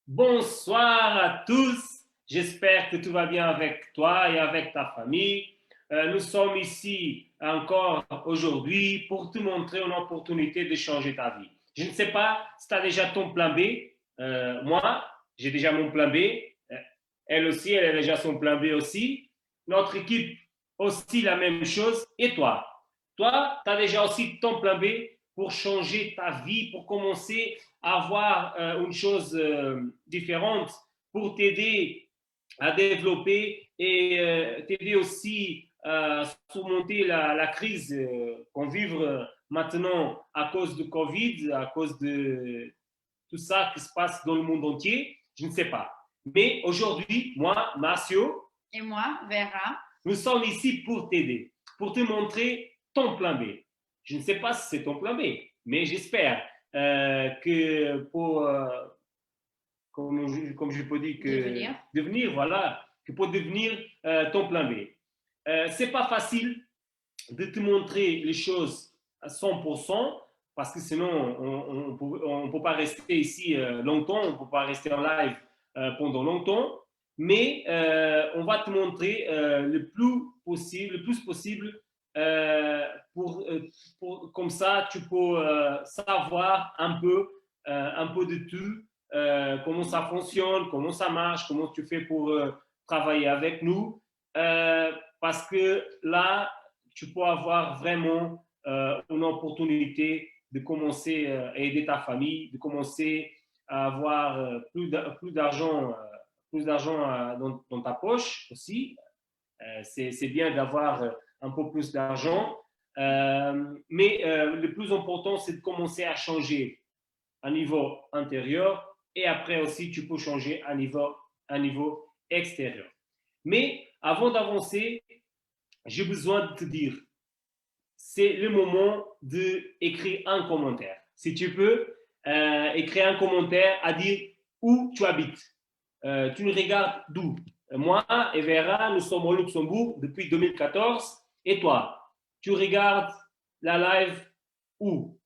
Bonsoir à tous. J'espère que tout va bien avec toi et avec ta famille. Nous sommes ici encore aujourd'hui pour te montrer une opportunité de changer ta vie. Je ne sais pas si tu as déjà ton plan B. Moi, j'ai déjà mon plan B. Elle aussi, elle a déjà son plan B aussi. Notre équipe aussi la même chose. Et toi? Toi, tu as déjà aussi ton plan B pour changer ta vie, pour commencer à avoir une chose différente, pour t'aider à développer et t'aider aussi à surmonter la crise qu'on vit maintenant à cause de Covid, à cause de tout ça qui se passe dans le monde entier. Je ne sais pas. Mais aujourd'hui, moi, Marcio, Et moi, Vera. nous sommes ici pour t'aider, pour te montrer ton plan B. Je ne sais pas si c'est ton plan B, mais j'espère que pour, comme je peux dire, que Devenir. devenir, voilà, que pour devenir ton plan B. C'est pas facile de te montrer les choses à 100% parce que sinon on ne peut pas rester ici longtemps, on ne peut pas rester en live pendant longtemps, mais on va te montrer le plus possible euh, pour, euh, comme ça tu peux savoir un peu de tout, comment ça fonctionne, comment ça marche, comment tu fais pour travailler avec nous, parce que là, tu peux avoir vraiment une opportunité de commencer à aider ta famille, de commencer à avoir plus d'argent dans ta poche aussi. C'est bien d'avoir un peu plus d'argent, mais le plus important, c'est de commencer à changer à niveau intérieur et après aussi, tu peux changer à niveau extérieur. Mais avant d'avancer, j'ai besoin de te dire, c'est le moment d'écrire un commentaire. Si tu peux, écrire un commentaire à dire où tu habites. Tu nous regardes d'où? Moi et Vera, nous sommes au Luxembourg depuis 2014. Et toi, tu regardes la live où?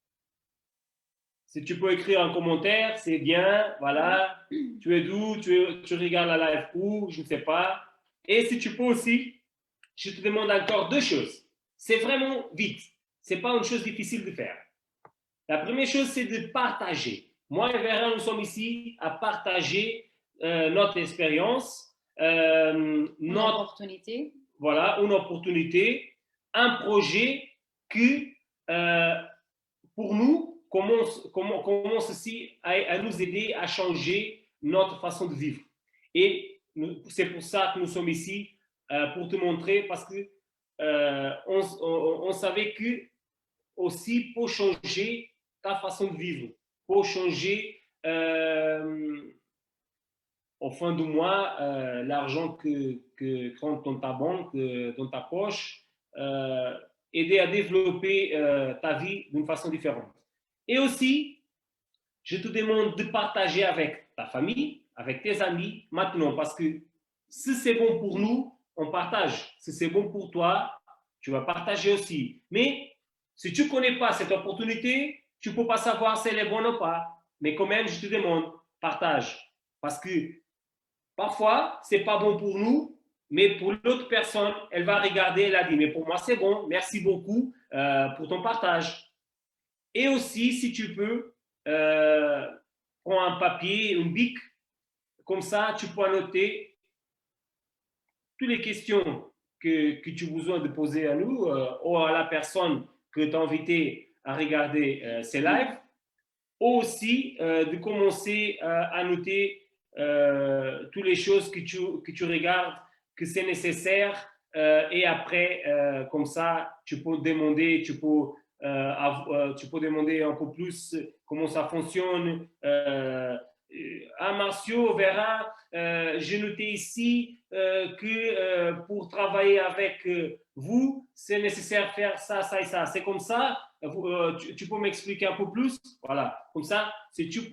Si tu peux écrire un commentaire, c'est bien. Voilà. Tu es d'où? Tu regardes la live où? Je ne sais pas. Et si tu peux aussi, je te demande encore deux choses. C'est vraiment vite. Ce n'est pas une chose difficile de faire. La première chose, c'est de partager. Moi et Vera, nous sommes ici à partager notre expérience, Une opportunité. voilà, une opportunité, un projet qui, euh, pour nous, commence aussi à nous aider à changer notre façon de vivre. Et c'est pour ça que nous sommes ici, pour te montrer, parce que on savait que aussi pour changer ta façon de vivre, pour changer au fin du mois l'argent que rentre dans ta banque, dans ta poche, euh, aider à développer ta vie d'une façon différente. Et aussi, je te demande de partager avec ta famille, avec tes amis maintenant, parce que si c'est bon pour nous, on partage. Si c'est bon pour toi, tu vas partager aussi. Mais si tu ne connais pas cette opportunité, tu ne peux pas savoir si elle est bonne ou pas. Mais quand même, je te demande, partage. Parce que parfois, ce n'est pas bon pour nous, mais pour l'autre personne, elle va regarder, elle a dit, mais pour moi, c'est bon, merci beaucoup pour ton partage. Et aussi, si tu peux, prends un papier, un bic, comme ça, tu peux noter toutes les questions que tu as besoin de poser à nous ou à la personne que tu as invité à regarder ces lives, ou aussi de commencer à noter toutes les choses que tu regardes, que c'est nécessaire, et après, comme ça, tu peux demander, tu peux demander un peu plus comment ça fonctionne. À Marcio, Vera, j'ai noté ici que pour travailler avec vous, c'est nécessaire de faire ça, ça et ça. C'est comme ça. Tu peux m'expliquer un peu plus? Voilà. Comme ça, si tu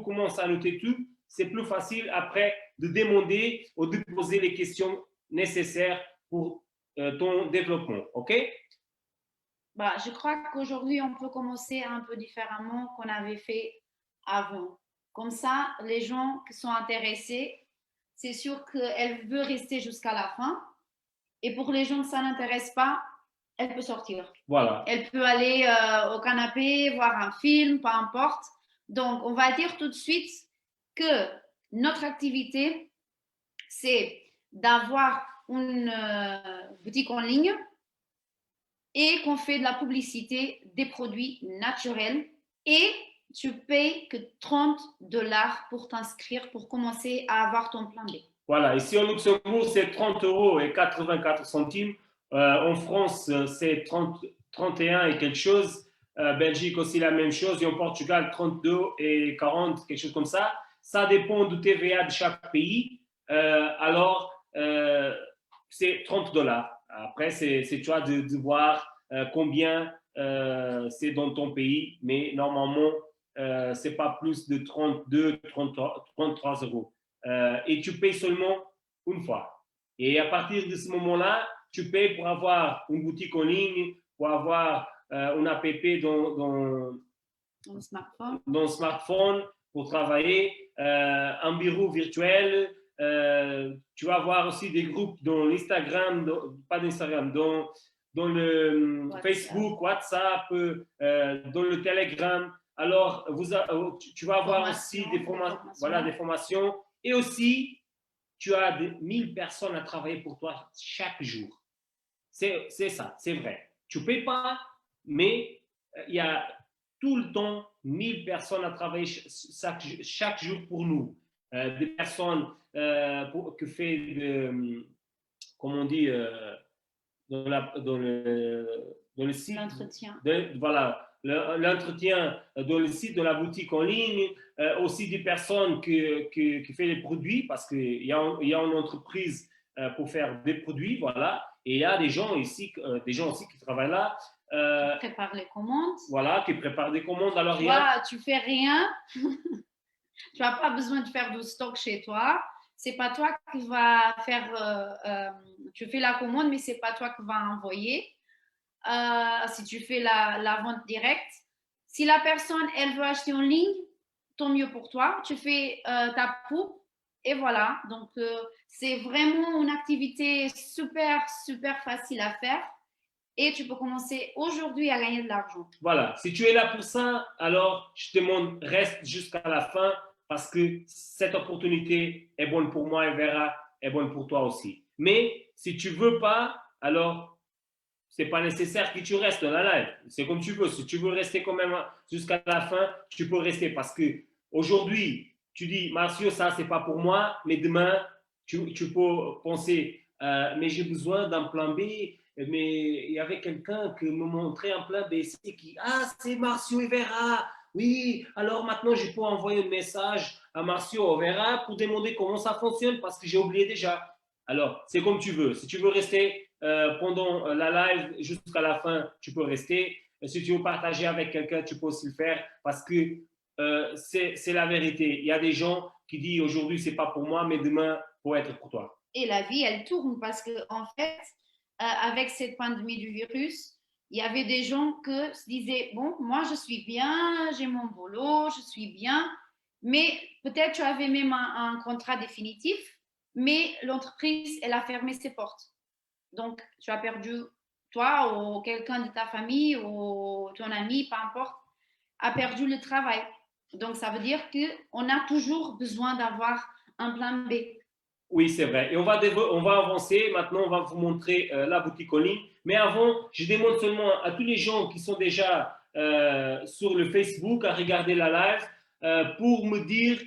commences à noter tout, c'est plus facile après de demander ou de poser les questions nécessaires pour ton développement. OK? Bah, je crois qu'aujourd'hui, on peut commencer un peu différemment qu'on avait fait avant. Comme ça, les gens qui sont intéressés, c'est sûr qu'elle veut rester jusqu'à la fin. Et pour les gens que ça n'intéresse pas, elle peut sortir. Voilà. Elle peut aller au canapé, voir un film, peu importe. Donc, on va dire tout de suite que notre activité, c'est d'avoir une boutique en ligne et qu'on fait de la publicité des produits naturels et tu payes que 30 $ pour t'inscrire, pour commencer à avoir ton plan B. Voilà, ici au Luxembourg, c'est 30 € et 84 centimes. En France, c'est 31 et quelque chose. Belgique aussi la même chose. Et en Portugal, 32 et 40, quelque chose comme ça. Ça dépend du TVA de chaque pays. Alors, c'est 30 $. Après, c'est toi de voir combien c'est dans ton pays. Mais normalement, c'est pas plus de 32, 33 €. Et tu payes seulement une fois. Et à partir de ce moment-là, tu payes pour avoir une boutique en ligne, pour avoir une app Dans le smartphone. dans le smartphone pour travailler, un bureau virtuel. Tu vas avoir aussi des groupes dans l'Instagram, pas d'Instagram, dans le WhatsApp. Facebook, WhatsApp, dans le Telegram. Alors, tu vas avoir aussi des formations. Et aussi, tu as 1000 personnes à travailler pour toi chaque jour. C'est ça, c'est vrai. Tu ne payes pas, mais il y a tout le temps 1000 personnes à travailler chaque jour pour nous. Des personnes qui font, comme on dit, dans le site. L'entretien. Voilà, l'entretien dans le site de la boutique en ligne, aussi des personnes qui font les produits, parce qu'il y a une entreprise pour faire des produits, voilà, et il y a des gens aussi qui travaillent là. Qui préparent les commandes. Voilà, qui préparent des commandes. Alors, tu fais rien, tu n'as pas besoin de faire de stock chez toi. C'est pas toi qui va faire, tu fais la commande, mais c'est pas toi qui va envoyer. Si tu fais la vente directe, si la personne elle veut acheter en ligne, tant mieux pour toi. Tu fais ta pub et voilà. Donc c'est vraiment une activité super super facile à faire et tu peux commencer aujourd'hui à gagner de l'argent. Voilà. Si tu es là pour ça, alors je te demande reste jusqu'à la fin parce que cette opportunité est bonne pour moi et Vera est bonne pour toi aussi. Mais si tu veux pas, alors c'est pas nécessaire que tu restes dans la live. C'est comme tu veux. Si tu veux rester quand même jusqu'à la fin, tu peux rester parce que aujourd'hui, tu dis, Marcio, ça, c'est pas pour moi, mais demain, tu peux penser, mais j'ai besoin d'un plan B, mais il y avait quelqu'un qui me montrait un plan B. C'est qui? Ah, c'est Marcio Vera. Oui, alors maintenant, je peux envoyer un message à Marcio Vera pour demander comment ça fonctionne parce que j'ai oublié déjà. Alors, c'est comme tu veux. Si tu veux rester pendant la live jusqu'à la fin, tu peux rester. Si tu veux partager avec quelqu'un, tu peux aussi le faire parce que c'est la vérité. Il y a des gens qui disent aujourd'hui, c'est pas pour moi, mais demain, pour être pour toi. Et la vie, elle tourne parce que en fait, avec cette pandémie du virus, il y avait des gens qui se disaient, bon, moi, je suis bien, j'ai mon boulot, je suis bien, mais peut-être tu avais même un contrat définitif, mais l'entreprise, elle a fermé ses portes. Donc, tu as perdu, toi ou quelqu'un de ta famille ou ton ami, peu importe, a perdu le travail. Donc, ça veut dire qu'on a toujours besoin d'avoir un plan B. Oui, c'est vrai. Et on va avancer. Maintenant, on va vous montrer la boutique en ligne. Mais avant, je demande seulement à tous les gens qui sont déjà sur le Facebook à regarder la live pour me dire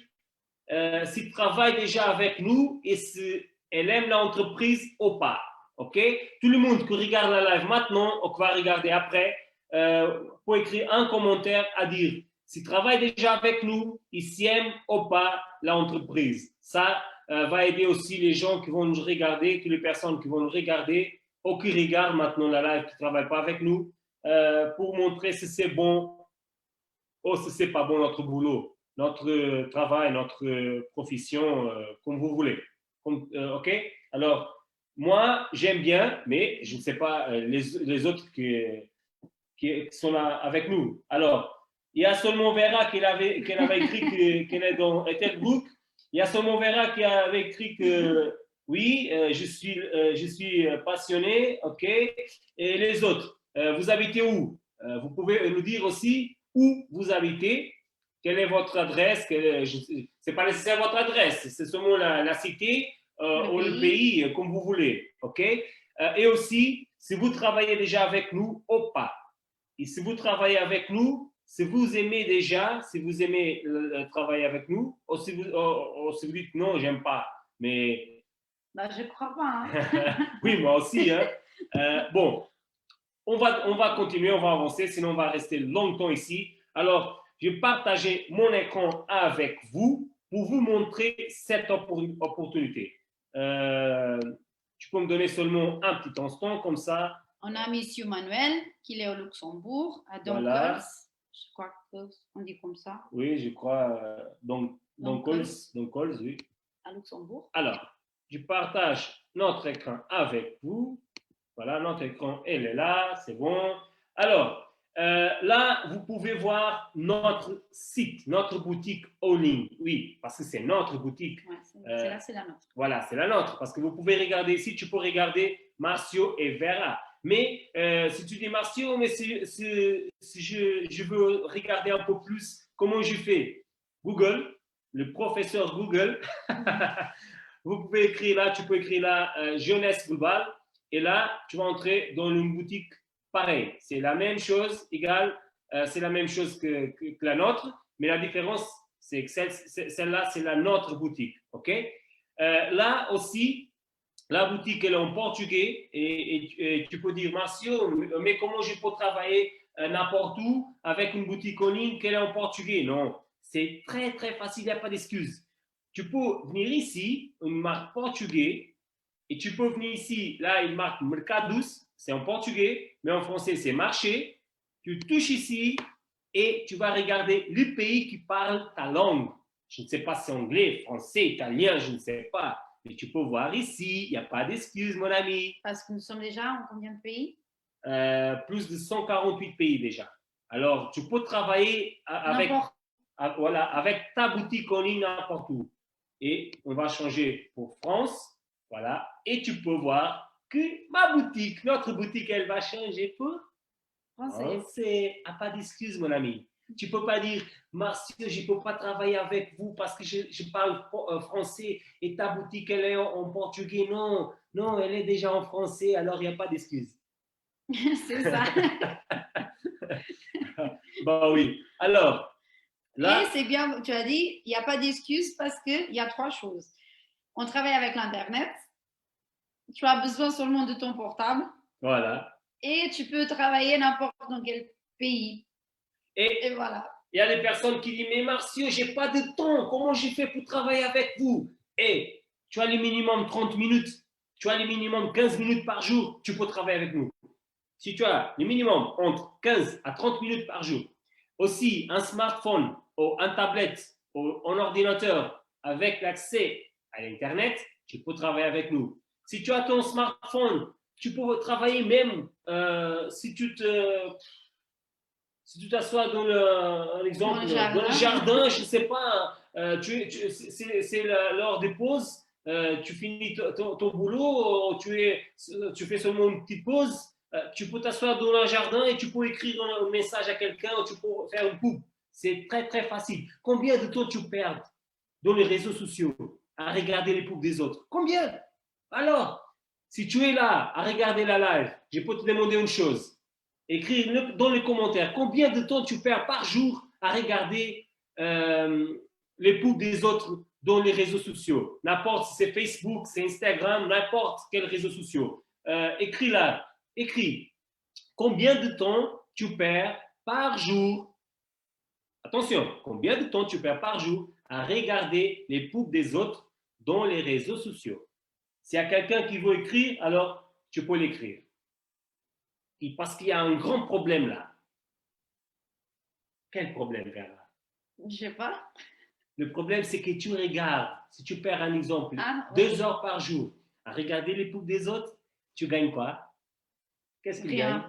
s'ils travaillent déjà avec nous et si elle aime l'entreprise ou pas. OK? Tout le monde qui regarde la live maintenant ou qui va regarder après peut écrire un commentaire à dire s'ils travaillent déjà avec nous, ils s'aiment ou pas l'entreprise. Ça va aider aussi les gens qui vont nous regarder, toutes les personnes qui vont nous regarder ou qui regardent maintenant la live, qui ne travaillent pas avec nous, pour montrer si c'est bon ou si ce n'est pas bon notre boulot, notre travail, notre profession, comme vous voulez. OK? Alors, moi, j'aime bien, mais je ne sais pas les autres qui sont là avec nous. Alors, Il y a seulement Vera qu'elle avait écrit qu'elle est dans Ethelbrook. Il y a seulement Vera qui avait écrit que oui, je suis passionné, ok. Et les autres, vous habitez où? Vous pouvez nous dire aussi où vous habitez, quelle est votre adresse. Ce n'est pas nécessaire votre adresse, c'est seulement la cité ou le pays, comme vous voulez, ok. Et aussi, si vous travaillez déjà avec nous ou pas. Et si vous travaillez avec nous, si vous aimez déjà, si vous aimez travailler avec nous, ou si vous dites non, j'aime pas, mais Bah, je crois pas. Hein. oui, moi aussi. Hein. Bon, on va continuer, on va avancer, sinon on va rester longtemps ici. Alors, je vais partager mon écran avec vous pour vous montrer cette opportunité. Tu peux me donner seulement un petit instant, comme ça. On a Monsieur Manuel, qui est au Luxembourg, à Donkers. Voilà. Je crois qu'on dit comme ça. Oui, je crois. Donkers, oui. À Luxembourg. Alors, je partage notre écran avec vous. Voilà, notre écran, elle est là, c'est bon. Alors, là, vous pouvez voir notre site, notre boutique en ligne. Oui, parce que c'est notre boutique. Ouais, c'est la nôtre. Voilà, c'est la nôtre. Parce que vous pouvez regarder ici, tu peux regarder Marcio et Vera. Mais si tu dis Marcio, mais si je veux regarder un peu plus, comment je fais? Google, le professeur Google. Vous pouvez écrire là, tu peux écrire là jeunesse globale. Et là, tu vas entrer dans une boutique pareille. C'est la même chose, c'est la même chose que la nôtre, mais la différence, c'est que celle-là, c'est la nôtre boutique. OK? Là aussi, la boutique, elle est en portugais et tu peux dire, Marcio, mais comment je peux travailler n'importe où avec une boutique en ligne qu'elle est en portugais? Non, c'est très, très facile, il n'y a pas d'excuse. Tu peux venir ici, une marque portugais, et tu peux venir ici, là, il marque Mercados, c'est en portugais, mais en français, c'est marché. Tu touches ici et tu vas regarder le pays qui parle ta langue. Je ne sais pas si c'est anglais, français, italien, je ne sais pas. Mais tu peux voir ici, il n'y a pas d'excuse, mon ami. Parce que nous sommes déjà en combien de pays? Plus de 148 pays déjà. Alors, tu peux travailler avec ta boutique en ligne n'importe où. Et on va changer pour France. Voilà. Et tu peux voir que ma boutique, notre boutique, elle va changer pour français. Pas d'excuse, mon ami. Tu ne peux pas dire, Marcio, je ne peux pas travailler avec vous parce que je parle français et ta boutique, elle est en portugais. Non, non, elle est déjà en français, alors il n'y a pas d'excuse. C'est ça. Bah oui. Alors, là. Et c'est bien, tu as dit, il n'y a pas d'excuse parce qu'il y a trois choses. On travaille avec l'Internet. Tu as besoin seulement de ton portable. Voilà. Et tu peux travailler n'importe dans quel pays. Et voilà. Il y a des personnes qui disent, mais Marcio, je n'ai pas de temps. Comment j'ai fait pour travailler avec vous? Et tu as le minimum 30 minutes. Tu as le minimum 15 minutes par jour. Tu peux travailler avec nous. Si tu as le minimum entre 15 à 30 minutes par jour, aussi un smartphone ou un tablette ou un ordinateur avec l'accès à l'Internet, tu peux travailler avec nous. Si tu as ton smartphone, tu peux travailler même si tu t'assois dans dans le jardin, je ne sais pas, c'est l'heure de pause, tu finis ton boulot, tu fais seulement une petite pause, tu peux t'asseoir dans un jardin et tu peux écrire un message à quelqu'un, tu peux faire une pub. C'est très, très facile. Combien de temps tu perds dans les réseaux sociaux à regarder les pubs des autres? Combien? Alors, si tu es là à regarder la live, je peux te demander une chose. Écris dans les commentaires combien de temps tu perds par jour à regarder les pubs des autres dans les réseaux sociaux. N'importe si c'est Facebook, c'est Instagram, n'importe quel réseau social. Écris là. Écris combien de temps tu perds par jour. Attention, combien de temps tu perds par jour à regarder les pubs des autres dans les réseaux sociaux. S'il y a quelqu'un qui veut écrire, alors tu peux l'écrire. Parce qu'il y a un grand problème là. Quel problème, Vera? Je ne sais pas. Le problème, c'est que tu regardes. Si tu perds un exemple, 2 heures par jour à regarder les pubs des autres, tu gagnes quoi? Qu'est-ce que tu gagnes?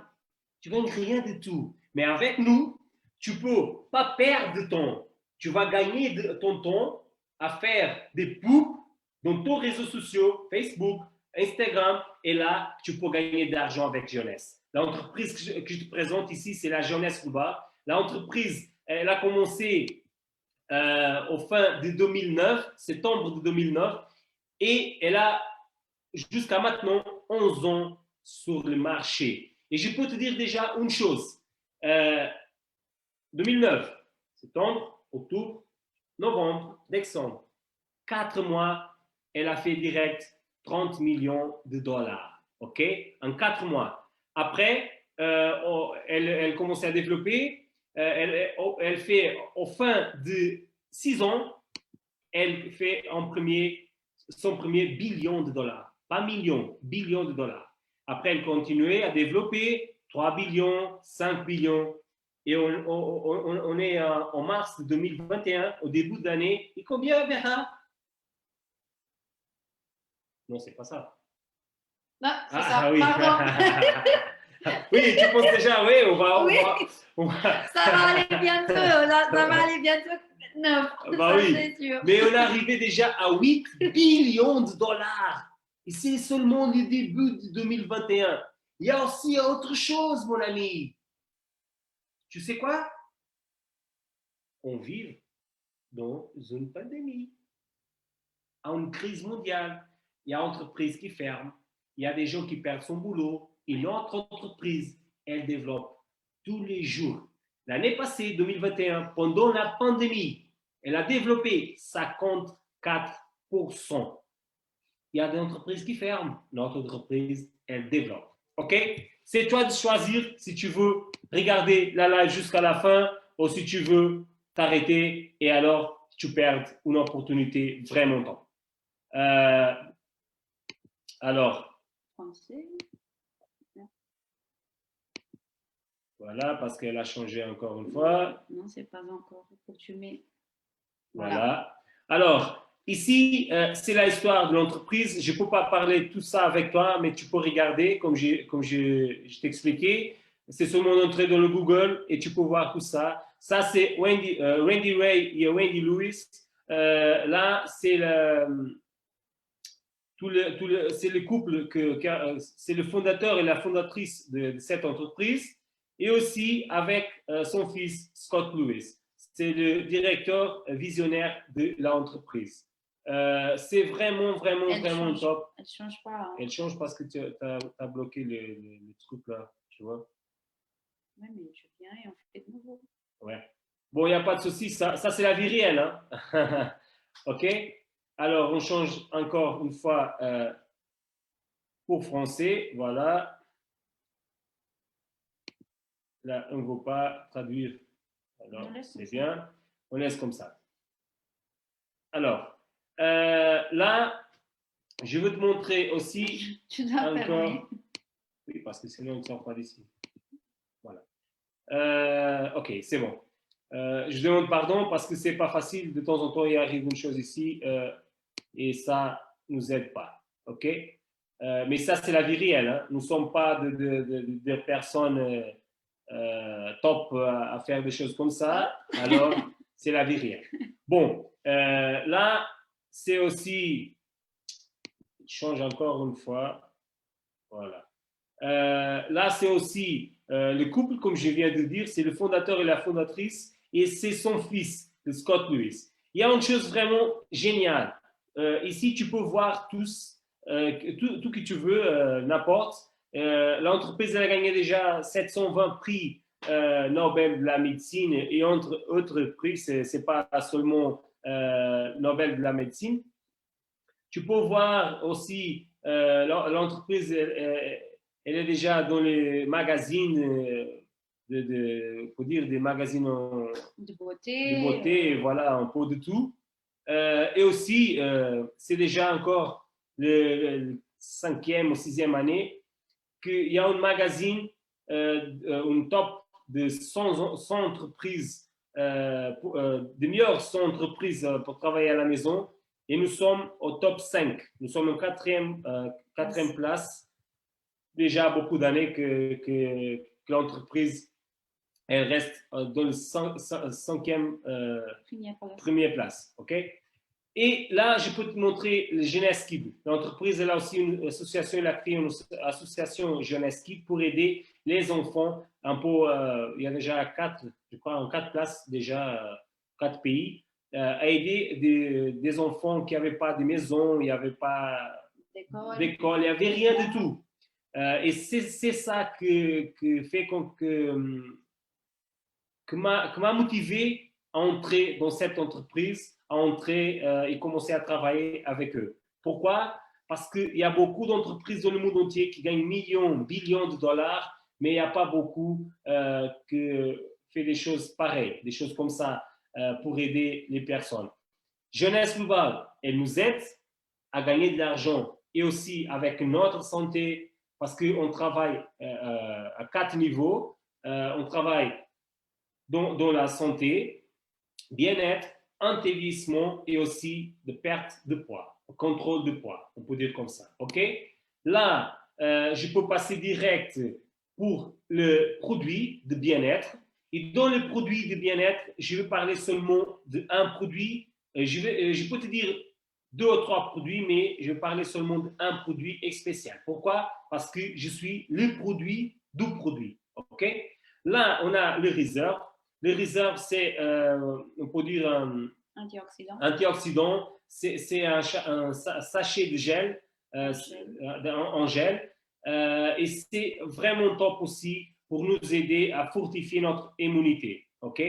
Tu gagnes rien du tout. Mais avec nous, tu peux pas perdre de temps. Tu vas gagner de ton temps à faire des pubs dans tous les réseaux sociaux, Facebook, Instagram, et là, tu peux gagner de l'argent avec Jeunesse. L'entreprise que je te présente ici, c'est la Jeunesse Cuba. L'entreprise, elle a commencé au fin de 2009, septembre de 2009, et elle a jusqu'à maintenant 11 ans sur le marché. Et je peux te dire déjà une chose. 2009, septembre, octobre, novembre, décembre, 4 mois, elle a fait direct 30 millions de dollars. OK? En 4 mois. Après, elle commence à développer. Elle fait, au fin de 6 ans, elle fait son premier billion de dollars. Pas millions, billions de dollars. Après, elle continuait à développer 3 billions, 5 billions. Et on est en mars 2021, au début de l'année. Et combien, Vera? Non, c'est pas ça. Non, c'est ça. Oui. Pardon. Oui, tu penses déjà, oui, Oui. Ça va aller bientôt. Ça va aller bientôt. Non, bah oui. c'est sûr. Mais on est arrivé déjà à 8 billions de dollars. Et c'est seulement le début de 2021. Il y a aussi autre chose, mon ami. Tu sais quoi? On vit dans une pandémie, à une crise mondiale. Il y a des entreprises qui ferment, il y a des gens qui perdent son boulot. Et notre entreprise, elle développe tous les jours. L'année passée, 2021, pendant la pandémie, elle a développé 54%. Il y a des entreprises qui ferment, notre entreprise, elle développe. OK? C'est toi de choisir si tu veux regarder la live jusqu'à la fin ou si tu veux t'arrêter et alors tu perds une opportunité vraiment top. Alors, Français. Voilà, parce qu'elle a changé encore une fois. Non, c'est pas encore. Il faut que tu mets. Voilà. Alors, ici, c'est l'histoire de l'entreprise. Je ne peux pas parler tout ça avec toi, mais tu peux regarder, comme je t'expliquais. C'est seulement entrer dans le Google et tu peux voir tout ça. Ça, c'est Randy Ray et Wendy Lewis. Là, c'est c'est le couple, c'est le fondateur et la fondatrice de cette entreprise, et aussi avec son fils Scott Lewis. C'est le directeur visionnaire de l'entreprise. C'est vraiment top. Elle ne change pas. Hein. Elle change parce que tu as bloqué le truc là, tu vois. Oui, mais je viens et on fait de nouveau. Ouais. Bon, il n'y a pas de souci, ça c'est la vie réelle. Hein? OK? Alors, on change encore une fois pour français. Voilà. Là, on ne veut pas traduire. Alors, c'est bien. On laisse comme ça. Alors, là, je veux te montrer aussi tu dois encore. Oui, parce que sinon, on ne sort pas d'ici. Voilà. OK, c'est bon. Je demande pardon parce que ce n'est pas facile. De temps en temps, il arrive une chose ici et ça ne nous aide pas. OK? Mais ça, c'est la vie réelle. Hein. Nous ne sommes pas de personnes top à faire des choses comme ça. Alors, c'est la vie réelle. Bon, là, c'est aussi... Je change encore une fois. Voilà. Là, c'est aussi le couple, comme je viens de dire, c'est le fondateur et la fondatrice, et c'est son fils, Scott Lewis. Il y a une chose vraiment géniale. Ici, tu peux voir tout que tu veux, n'importe. L'entreprise a gagné déjà 720 prix Nobel de la médecine, et entre autres prix, ce n'est pas seulement Nobel de la médecine. Tu peux voir aussi l'entreprise, elle est déjà dans les magazines, faut dire des magazines de beauté. De beauté, voilà, un peu de tout. Et aussi, c'est déjà encore le 5e ou 6e année qu'il y a un magazine, un top de 100 entreprises, des meilleures 100 entreprises pour travailler à la maison. Et nous sommes au top 5. Nous sommes en quatrième place. Déjà beaucoup d'années que l'entreprise elle reste dans le cinquième première place. OK? Et là, je peux te montrer le Jeunesse Kid. L'entreprise, elle a aussi une association, elle a créé une association Jeunesse Kid pour aider les enfants un peu, il y a déjà 4, je crois, en 4 places, déjà 4 pays, à aider des enfants qui n'avaient pas de maison, il n'y avait pas d'école, il n'y avait rien du tout. Et c'est ça que fait que m'a motivé à entrer dans cette entreprise, à entrer et commencer à travailler avec eux. Pourquoi? Parce qu'il y a beaucoup d'entreprises dans le monde entier qui gagnent millions, billions de dollars, mais il n'y a pas beaucoup qui fait des choses pareilles, des choses comme ça pour aider les personnes. Jeunesse Globale, elle nous aide à gagner de l'argent et aussi avec notre santé, parce qu'on travaille à 4 niveaux. On travaille dans la santé, bien-être, anti-vieillissement et aussi de perte de poids, contrôle de poids, on peut dire comme ça. OK? Là, je peux passer direct pour le produit de bien-être. Et dans le produit de bien-être, je vais parler seulement d'un produit. Je peux te dire 2 ou 3 produits, mais je vais parler seulement d'un produit spécial. Pourquoi? Parce que je suis le produit du produit. OK? Là, on a le Reserve. Le Reserve, c'est, on peut dire, un antioxydant. C'est un sachet de gel, en gel. Et c'est vraiment top aussi pour nous aider à fortifier notre immunité. OK?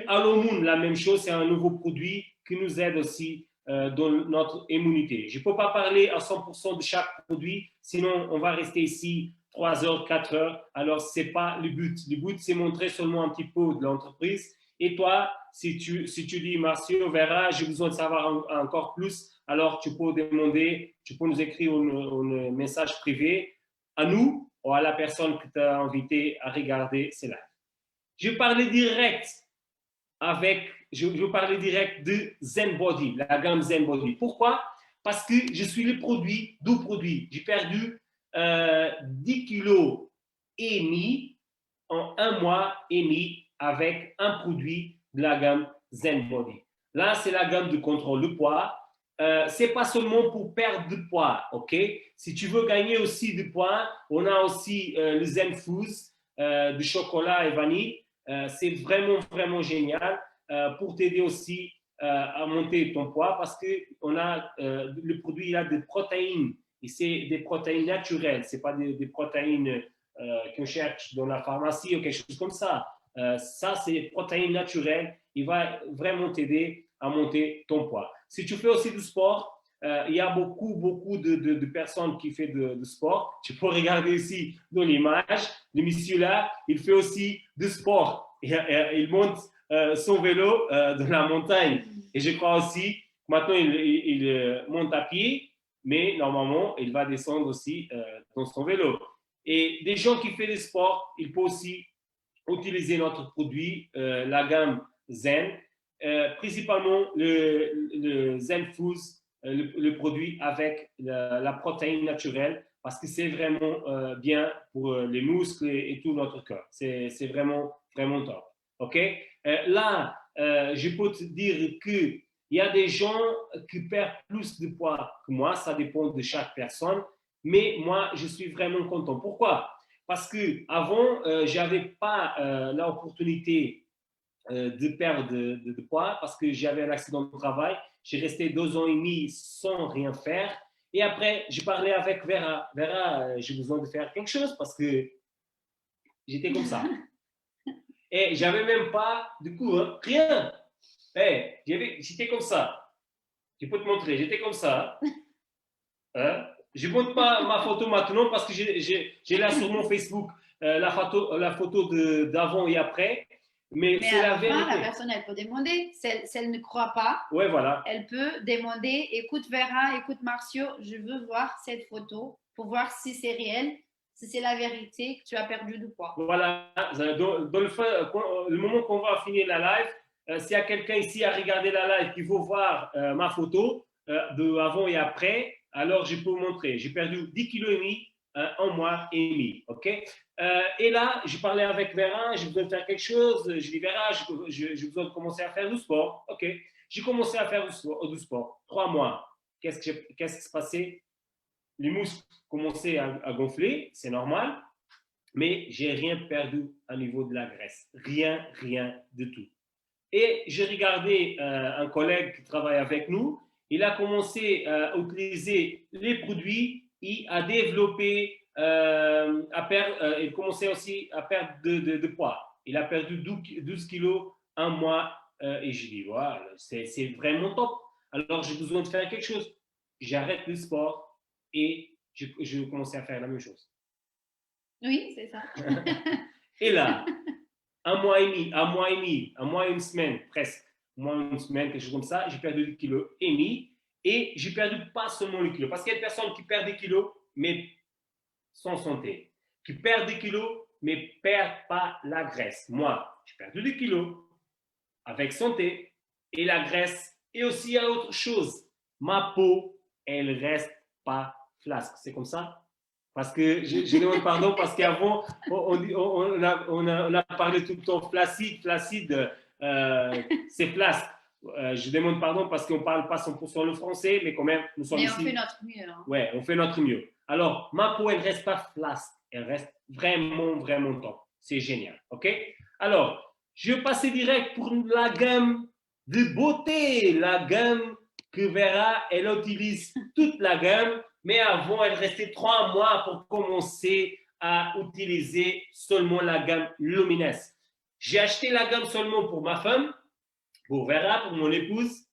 Allomoon, la même chose, c'est un nouveau produit qui nous aide aussi dans notre immunité. Je ne peux pas parler à 100% de chaque produit, sinon on va rester ici 3 heures, 4 heures. Alors, ce n'est pas le but. Le but, c'est montrer seulement un petit peu de l'entreprise. Et toi, si tu dis, Marcio, Vera, j'ai besoin de savoir encore plus, alors tu peux demander, tu peux nous écrire un message privé à nous ou à la personne que tu as invité à regarder ces lives. Je parlais direct de Zen Body, la gamme Zen Body. Pourquoi? Parce que je suis le produit du produit. J'ai perdu 10 kilos et demi en 1 mois et demi avec un produit de la gamme Zen Body. Là, c'est la gamme de contrôle de poids. Ce n'est pas seulement pour perdre du poids, ok? Si tu veux gagner aussi du poids, on a aussi le Zen Foods de chocolat et vanille. C'est vraiment, vraiment génial pour t'aider aussi à monter ton poids parce que le produit il a des protéines et c'est des protéines naturelles, ce n'est pas des protéines qu'on cherche dans la pharmacie ou quelque chose comme ça. Ça, c'est des protéines naturelles. Il va vraiment t'aider à monter ton poids. Si tu fais aussi du sport, il y a beaucoup de personnes qui font de sport. Tu peux regarder ici dans l'image. Le monsieur-là, il fait aussi du sport. Il monte son vélo dans la montagne. Et je crois aussi, maintenant, il monte à pied, mais normalement, il va descendre aussi dans son vélo. Et des gens qui font du sport, ils peuvent aussi utiliser notre produit, la gamme Zen, principalement le Zen Foods, le produit avec la protéine naturelle, parce que c'est vraiment bien pour les muscles et tout notre corps. C'est vraiment, vraiment top. OK? Là, je peux te dire qu'il y a des gens qui perdent plus de poids que moi, ça dépend de chaque personne, mais moi, je suis vraiment content. Pourquoi? Parce qu'avant, je n'avais pas l'opportunité de perdre de poids parce que j'avais un accident de travail. J'ai resté 2 ans et demi sans rien faire. Et après, je parlais avec Vera. Vera, j'ai besoin de faire quelque chose parce que j'étais comme ça. Et j'avais même pas, du coup, rien. J'étais comme ça. Je peux te montrer, j'étais comme ça. Je ne montre pas ma photo maintenant parce que j'ai là sur mon Facebook la photo d'avant et après. Mais c'est la vérité. La personne, elle peut demander. Si elle ne croit pas, ouais, voilà. Elle peut demander, écoute Vera, écoute Marcio, je veux voir cette photo pour voir si c'est réel, si c'est la vérité que tu as perdu du poids. Voilà. Dans le moment qu'on va finir la live, s'il y a quelqu'un ici à regarder la live qui veut voir ma photo de avant et après, alors je peux vous montrer. J'ai perdu 10 kg et demi un mois et demi. OK? Et là, je parlais avec Vera, j'ai besoin de faire quelque chose. Je dis, Vera, j'ai besoin de commencer à faire du sport. OK? J'ai commencé à faire du sport. 3 mois. Qu'est-ce qui se passait? Les muscles commençaient à gonfler, c'est normal, mais j'ai rien perdu au niveau de la graisse. Rien, rien du tout. Et j'ai regardé un collègue qui travaille avec nous. Il a commencé à utiliser les produits et à développer, il commençait aussi à perdre de poids. Il a perdu 12 kilos un mois et je dis, voilà, c'est vraiment top. Alors j'ai besoin de faire quelque chose. J'arrête le sport et je commençais à faire la même chose. Oui, c'est ça. Et là, un mois et demi, un mois et une semaine presque, un mois et une semaine, quelque chose comme ça, j'ai perdu 2,5 kg et j'ai perdu pas seulement les kilos, parce qu'il y a des personnes qui perdent des kilos, mais sans santé, qui perdent des kilos, mais ne perdent pas la graisse. Moi, j'ai perdu des kilos avec santé et la graisse, et aussi il y a autre chose, ma peau, elle reste pas flasque, c'est comme ça? Parce que je demande pardon parce qu'avant, on a parlé tout le temps flaccide, c'est flasque. Je demande pardon parce qu'on ne parle pas 100% le français, mais quand même, nous sommes ici. Mais on fait notre mieux. Hein. Ouais, on fait notre mieux. Alors, ma peau, elle ne reste pas flasque, elle reste vraiment, vraiment top. C'est génial, ok? Alors, je vais passer direct pour la gamme de beauté, la gamme que Vera, elle utilise toute la gamme. Mais avant, elle restait 3 mois pour commencer à utiliser seulement la gamme Lumines. J'ai acheté la gamme seulement pour ma femme, pour Vera, pour mon épouse.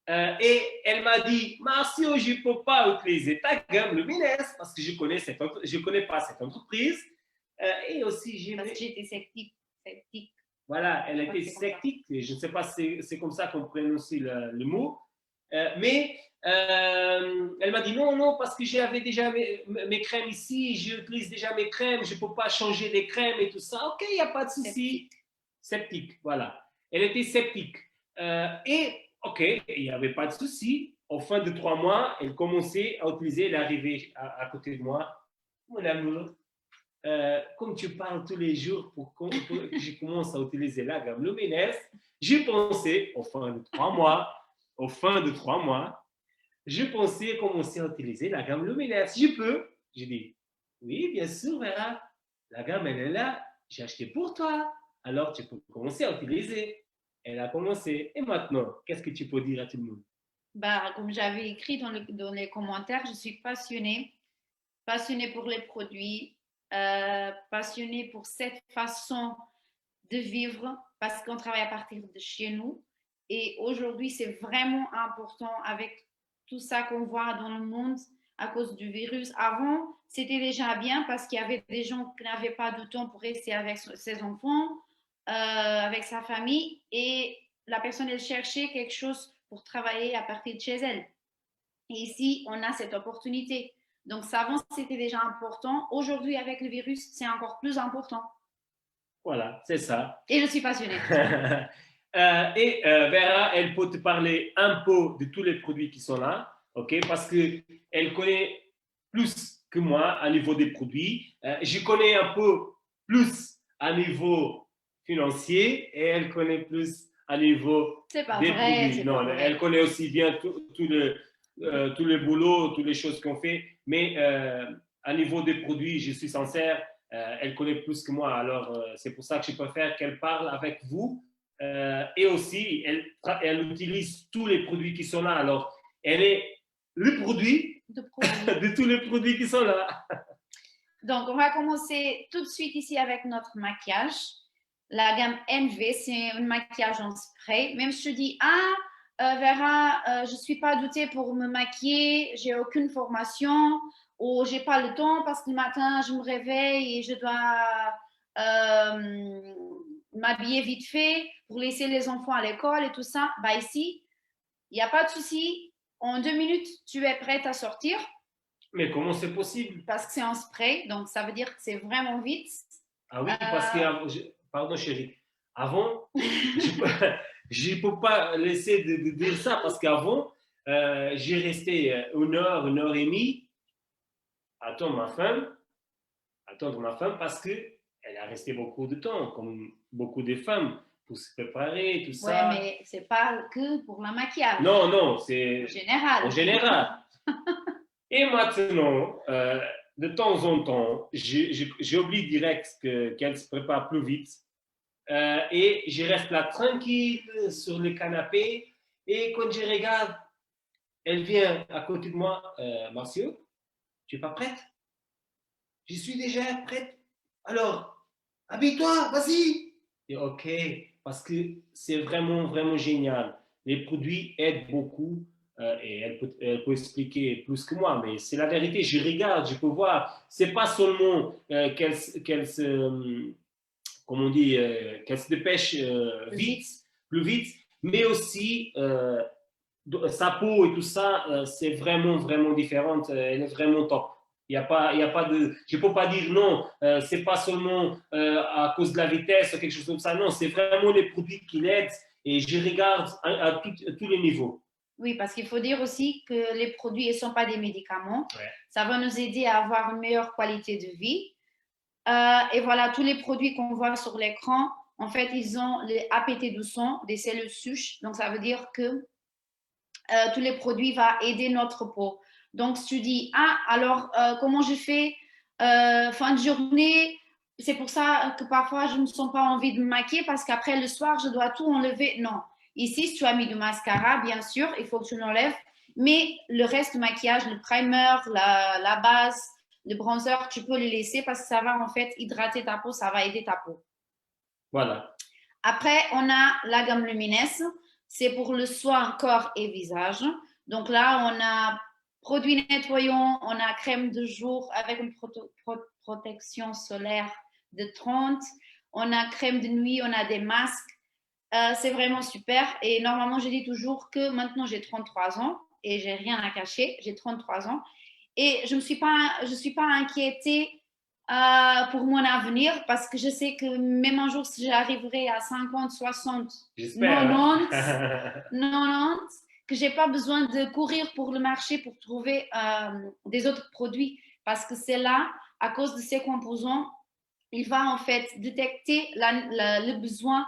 Et elle m'a dit, Marcio, je ne peux pas utiliser ta gamme Lumines parce que je ne connais pas cette entreprise. Et aussi, j'ai... Parce que j'étais sceptique. Voilà, elle était sceptique. Je ne sais pas si c'est comme ça qu'on prononce le mot. Mais elle m'a dit non, parce que j'avais déjà mes crèmes ici, j'utilise déjà mes crèmes, je ne peux pas changer les crèmes et tout ça. Ok, il n'y a pas de souci. Sceptique, voilà. Elle était sceptique. Et ok, il n'y avait pas de souci. Au fin de 3 mois, elle commençait à utiliser, elle arrivait à côté de moi. Mon amour, comme tu parles tous les jours pour que je commence à utiliser la gamme Lumines, j'ai pensé, au fin de 3 mois, je pensais commencer à utiliser la gamme Lumines. Je peux? J'ai dit, oui, bien sûr, Vera. La gamme, elle est là. J'ai acheté pour toi. Alors, tu peux commencer à utiliser. Elle a commencé. Et maintenant, qu'est-ce que tu peux dire à tout le monde? Bah, comme j'avais écrit dans les commentaires, je suis passionnée pour les produits, passionnée pour cette façon de vivre parce qu'on travaille à partir de chez nous. Et aujourd'hui, c'est vraiment important avec tout ça qu'on voit dans le monde à cause du virus. Avant, c'était déjà bien parce qu'il y avait des gens qui n'avaient pas de temps pour rester avec ses enfants, avec sa famille, et la personne, elle cherchait quelque chose pour travailler à partir de chez elle. Et ici, on a cette opportunité. Donc, ça, avant, c'était déjà important. Aujourd'hui, avec le virus, c'est encore plus important. Voilà, c'est ça. Et je suis passionnée. Vera, elle peut te parler un peu de tous les produits qui sont là, ok? Parce qu'elle connaît plus que moi à niveau des produits. Je connais un peu plus à niveau financier et elle connaît plus à niveau des vrai, produits. Non, elle connaît aussi bien tout le boulot, toutes les choses qu'on fait. Mais à niveau des produits, je suis sincère, elle connaît plus que moi. Alors, c'est pour ça que je préfère qu'elle parle avec vous. Et aussi, elle utilise tous les produits qui sont là. Alors, elle est le produit de tous les produits qui sont là. Donc, on va commencer tout de suite ici avec notre maquillage. La gamme NV, c'est un maquillage en spray. Même si je dis, Vera, je ne suis pas doutée pour me maquiller, j'ai aucune formation ou j'ai pas le temps parce que le matin, je me réveille et je dois m'habiller vite fait pour laisser les enfants à l'école et tout ça. Bah ici, il n'y a pas de souci. En 2 minutes, tu es prête à sortir. Mais comment c'est possible? Parce que c'est en spray, donc ça veut dire que c'est vraiment vite. Ah oui, parce que, pardon chérie, avant, je ne peux pas laisser de dire ça parce qu'avant, j'ai resté 1 heure et demie. Attends, ma femme, attendre ma femme parce qu'elle a resté beaucoup de temps, comme beaucoup de femmes, pour se préparer, tout Ouais, ça. mais c'est pas que pour le maquillage. Non, non, En c'est général. en général. Et maintenant, de temps en temps, j'oublie direct qu'elle se prépare plus vite. Et je reste là tranquille sur le canapé. Et quand je regarde, elle vient à côté de moi. Marcio, tu n'es pas prête? Je suis déjà prête. Alors, habille-toi, vas-y. Et ok, parce que c'est vraiment, vraiment génial. Les produits aident beaucoup et elle peut expliquer plus que moi, mais c'est la vérité. Je regarde, je peux voir. C'est pas seulement qu'elle se, comme on dit, qu'elle se dépêche vite, plus vite, mais aussi sa peau et tout ça, c'est vraiment, vraiment différent. Elle est vraiment top. Il y a pas de, je ne peux pas dire non, c'est pas seulement à cause de la vitesse ou quelque chose comme ça. Non, c'est vraiment les produits qui l'aident et je regarde à tous les niveaux. Oui, parce qu'il faut dire aussi que les produits ne sont pas des médicaments. Ouais. Ça va nous aider à avoir une meilleure qualité de vie. Et voilà, tous les produits qu'on voit sur l'écran, en fait, ils ont les APT du sang, des cellules souches. Donc, ça veut dire que tous les produits vont aider notre peau. Donc, si tu dis, ah, alors, comment je fais fin de journée? C'est pour ça que parfois, je ne me sens pas envie de me maquiller parce qu'après le soir, je dois tout enlever. Non. Ici, si tu as mis du mascara, bien sûr, il faut que tu l'enlèves. Mais le reste du maquillage, le primer, la base, le bronzer, tu peux le laisser parce que ça va en fait hydrater ta peau, ça va aider ta peau. Voilà. Après, on a la gamme Luminesse. C'est pour le soin corps et visage. Donc là, on a produit nettoyant, on a crème de jour avec une protection solaire de 30. On a crème de nuit, on a des masques. C'est vraiment super. Et normalement, je dis toujours que maintenant, j'ai 33 ans et j'ai rien à cacher. J'ai 33 ans. Et je ne suis pas inquiétée pour mon avenir parce que je sais que même un jour, si j'arriverai à 50, 60, 90, 90, que je n'ai pas besoin de courir pour le marché pour trouver des autres produits parce que c'est là, à cause de ces composants, il va en fait détecter le besoin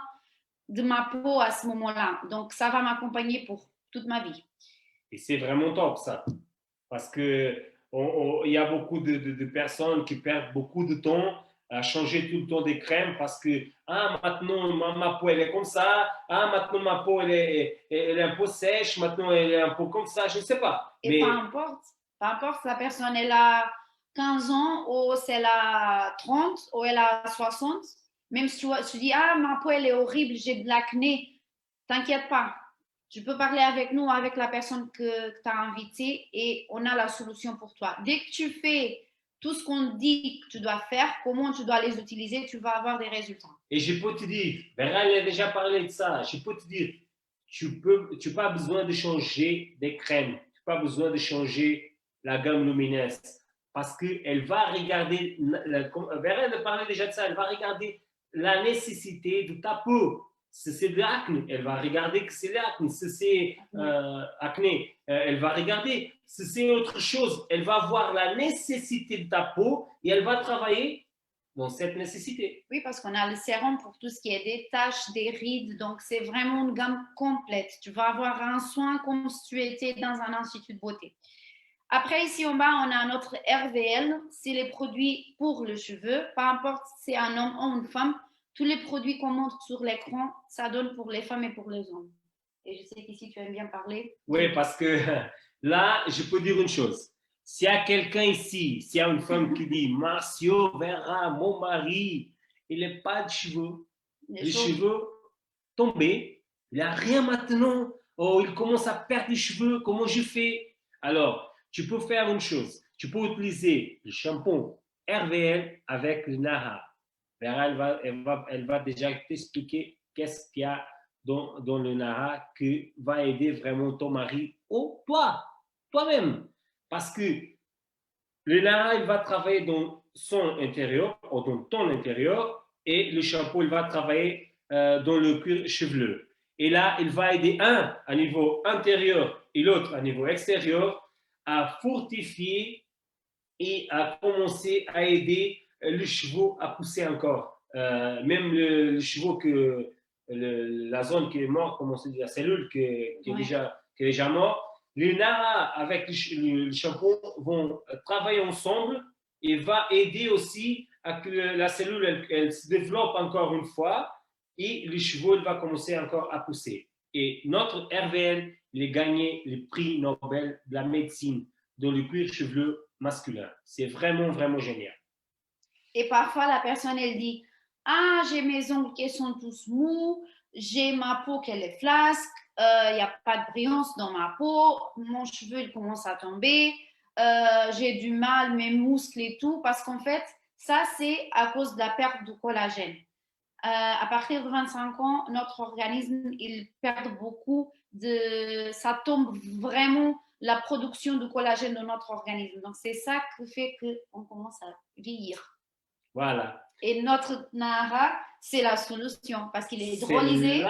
de ma peau à ce moment-là. Donc, ça va m'accompagner pour toute ma vie. Et c'est vraiment top ça. Parce qu'il y a beaucoup de personnes qui perdent beaucoup de temps à changer tout le temps des crèmes parce que ah, maintenant ma peau elle est comme ça, ah, maintenant ma peau elle est un peu sèche, maintenant elle est un peu comme ça, je ne sais pas. Et peu importe si la personne elle a 15 ans ou si elle a 30 ou elle a 60, même si tu dis ah, ma peau elle est horrible, j'ai de l'acné, t'inquiète pas. Tu peux parler avec nous, avec la personne que tu as invitée et on a la solution pour toi. Dès que tu fais tout ce qu'on dit que tu dois faire, comment tu dois les utiliser, tu vas avoir des résultats. Et je peux te dire, Vera elle a déjà parlé de ça, je peux te dire, tu n'as pas besoin de changer des crèmes, tu n'as pas besoin de changer la gamme lumineuse parce qu'elle va regarder, Vera elle parlait déjà de ça, elle va regarder la nécessité de ta peau. Si c'est de l'acné, elle va regarder que c'est de l'acné. Si c'est acné, elle va regarder. Si c'est autre chose, elle va voir la nécessité de ta peau et elle va travailler dans cette nécessité. Oui, parce qu'on a le sérum pour tout ce qui est des taches, des rides. Donc, c'est vraiment une gamme complète. Tu vas avoir un soin comme si tu étais dans un institut de beauté. Après, ici en bas, on a notre RVL. C'est les produits pour le cheveu. Peu importe si c'est un homme ou une femme, tous les produits qu'on montre sur l'écran, ça donne pour les femmes et pour les hommes. Et je sais qu'ici, tu aimes bien parler. Oui, parce que là, je peux dire une chose. S'il y a quelqu'un ici, s'il y a une femme qui dit Marcio Vera, mon mari, il n'a pas de cheveux, les cheveux tombés, il n'a rien maintenant, oh, il commence à perdre les cheveux, comment je fais? Alors, tu peux faire une chose, tu peux utiliser le shampoing RVL avec le Naha. Vera, elle va déjà t'expliquer qu'est-ce qu'il y a dans le Naha qui va aider vraiment ton mari ou toi-même. Parce que le Naha, il va travailler dans son intérieur ou dans ton intérieur et le shampoing, il va travailler dans le cuir chevelu. Et là, il va aider un à niveau intérieur et l'autre à niveau extérieur à fortifier et à commencer à aider le cheveu à pousser encore. Même le cheveu que la zone qui est morte, comme on se dit, la cellule qui est déjà morte, les Nara avec le shampoing vont travailler ensemble et va aider aussi à que la cellule elle se développe encore une fois et le cheveu va commencer encore à pousser. Et notre RVL, il a gagné le prix Nobel de la médecine dans le cuir chevelu masculin. C'est vraiment, vraiment génial. Et parfois, la personne, elle dit, ah, j'ai mes ongles qui sont tous mous, j'ai ma peau qui est flasque, il n'y a pas de brillance dans ma peau, mon cheveu, il commence à tomber, j'ai du mal, mes muscles et tout, parce qu'en fait, ça, c'est à cause de la perte de collagène. À partir de 25 ans, notre organisme, il perd beaucoup ça tombe vraiment la production de collagène dans notre organisme. Donc, c'est ça qui fait qu'on commence à vieillir. Voilà. Et notre Nara, c'est la solution parce qu'il est hydrolysé.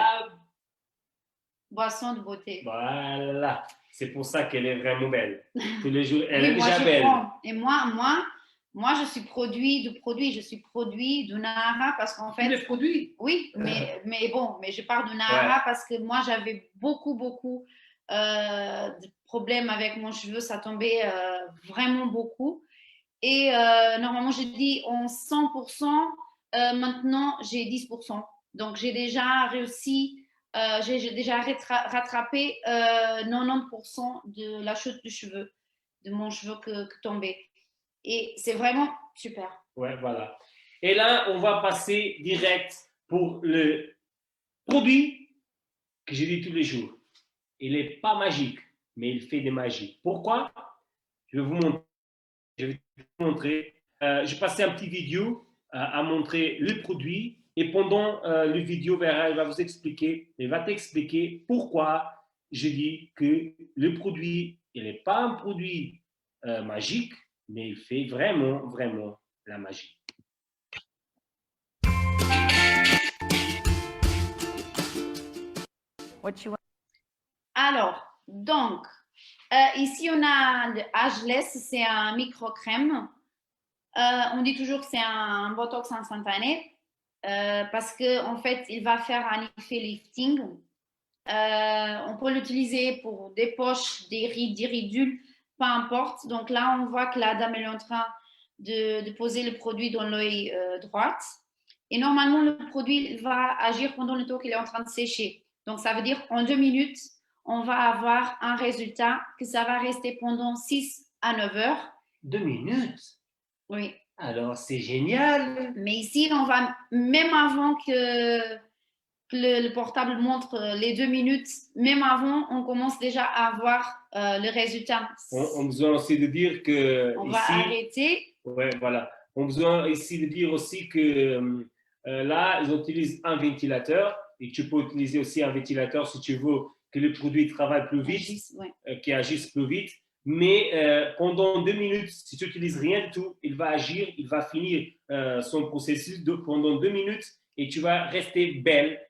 Boisson de beauté. Voilà. C'est pour ça qu'elle est vraiment belle. Tous les jours, elle oui, est déjà belle. Et moi, je suis produit de Nara parce qu'en fait. Tous les produits. Oui, mais bon, mais je parle de Nara parce que moi, j'avais beaucoup de problèmes avec mon cheveu. Ça tombait vraiment beaucoup. Et normalement, j'ai dit en 100%, maintenant, j'ai 10%. Donc, j'ai déjà réussi, j'ai déjà rattrapé 90% de la chute de cheveux, de mon cheveu que tombait. Et c'est vraiment super. Ouais, voilà. Et là, on va passer direct pour le produit que je dis tous les jours. Il n'est pas magique, mais il fait des magies. Pourquoi? Je vais vous montrer. J'ai passé un petit vidéo à montrer le produit et pendant le vidéo, il va vous expliquer, il va t'expliquer pourquoi je dis que le produit, il n'est pas un produit magique, mais il fait vraiment, vraiment la magie. Alors, donc, ici, on a le Ageless, c'est un micro-crème. On dit toujours que c'est un botox instantané parce qu'en fait, il va faire un effet lifting. On peut l'utiliser pour des poches, des rides, des ridules, peu importe. Donc là, on voit que la dame est en train de poser le produit dans l'œil droite. Et normalement, le produit va agir pendant le temps qu'il est en train de sécher. Donc, ça veut dire en 2 minutes, on va avoir un résultat que ça va rester pendant 6 à 9 heures. 2 minutes? Oui. Alors, c'est génial. Mais ici, on va, même avant que le portable montre les 2 minutes, même avant, on commence déjà à avoir le résultat. On a besoin aussi de dire que on ici, va arrêter. Ouais, voilà. On a besoin ici de dire aussi que là, ils utilisent un ventilateur et tu peux utiliser aussi un ventilateur si tu veux que le produit travaille plus vite, qui agisse plus vite. Mais pendant 2 minutes, si tu n'utilises rien du tout, il va agir, il va finir son processus pendant 2 minutes et tu vas rester belle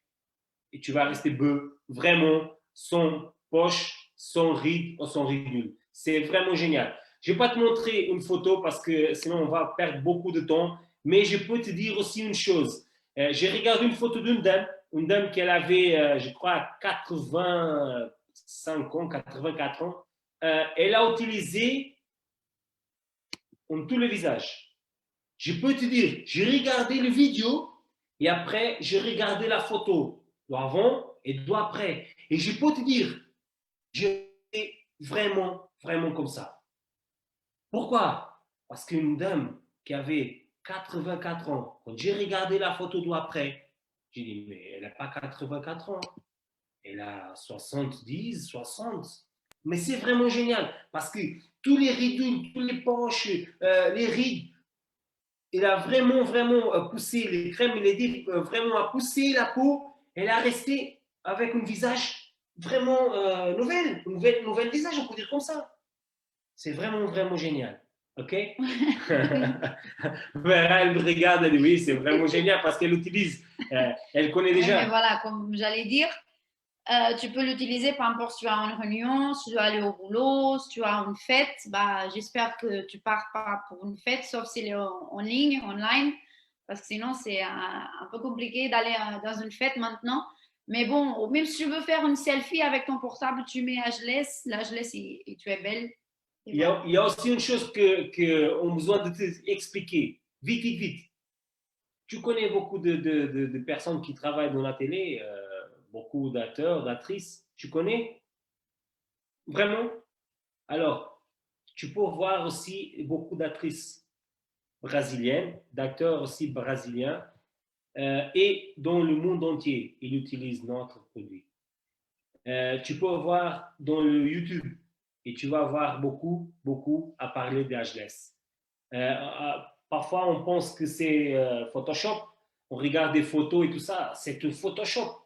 et tu vas rester beau, vraiment, sans poche, sans ride ou sans ridule. C'est vraiment génial. Je ne vais pas te montrer une photo parce que sinon on va perdre beaucoup de temps, mais je peux te dire aussi une chose. J'ai regardé une photo d'une dame qui avait, je crois, 85 ans, 84 ans. Elle a utilisé tout le visage. Je peux te dire, j'ai regardé le vidéo et après, j'ai regardé la photo d'avant et d'après. Et je peux te dire, je suis vraiment, vraiment comme ça. Pourquoi? Parce qu'une dame qui avait 84 ans, quand j'ai regardé la photo d'après, j'ai dit, mais elle n'a pas 84 ans. Elle a 70, 60. Mais c'est vraiment génial parce que tous les ridules, tous les poches, les rides, il a vraiment, vraiment poussé les crèmes, il a dit vraiment à pousser la peau. Elle a resté avec un visage vraiment nouvelle visage, on peut dire comme ça. C'est vraiment, vraiment génial. OK? Elle regarde, elle dit oui, c'est vraiment génial parce qu'elle utilise, elle connaît déjà. Mais voilà, comme j'allais dire, Tu peux l'utiliser, peu importe si tu as une réunion, si tu dois aller au boulot, si tu as une fête. Bah, j'espère que tu pars pas pour une fête, sauf si elle est en ligne, online, parce que sinon c'est un peu compliqué d'aller dans une fête maintenant. Mais bon, même si tu veux faire une selfie avec ton portable, tu mets l'âgeless et tu es belle. Et voilà. Il y a aussi une chose que on a besoin de t'expliquer. Vite, vite, vite. Tu connais beaucoup de personnes qui travaillent dans la télé, beaucoup d'acteurs, d'actrices. Tu connais vraiment? Alors, tu peux voir aussi beaucoup d'actrices brésiliennes, d'acteurs aussi brésiliens, et dans le monde entier, ils utilisent notre produit. Tu peux voir dans le YouTube et tu vas voir beaucoup, beaucoup à parler d'Ageless. Parfois, on pense que c'est Photoshop. On regarde des photos et tout ça. C'est un Photoshop.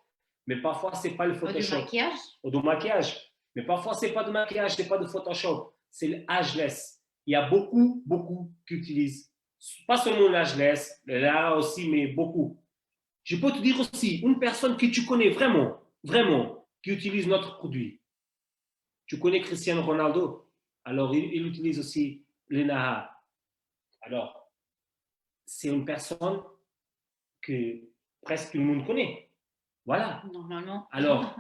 Mais parfois, c'est pas le Du Photoshop. maquillage? Ou du maquillage. Mais parfois, c'est pas de maquillage, c'est pas de Photoshop. C'est l'ageless. Il y a beaucoup, beaucoup qui utilisent. Pas seulement l'ageless, là aussi, mais beaucoup. Je peux te dire aussi, une personne que tu connais vraiment, vraiment, qui utilise notre produit. Tu connais Cristiano Ronaldo. Alors, il utilise aussi l'ENAHA. Alors, c'est une personne que presque tout le monde connaît. Voilà. Normalement. Alors,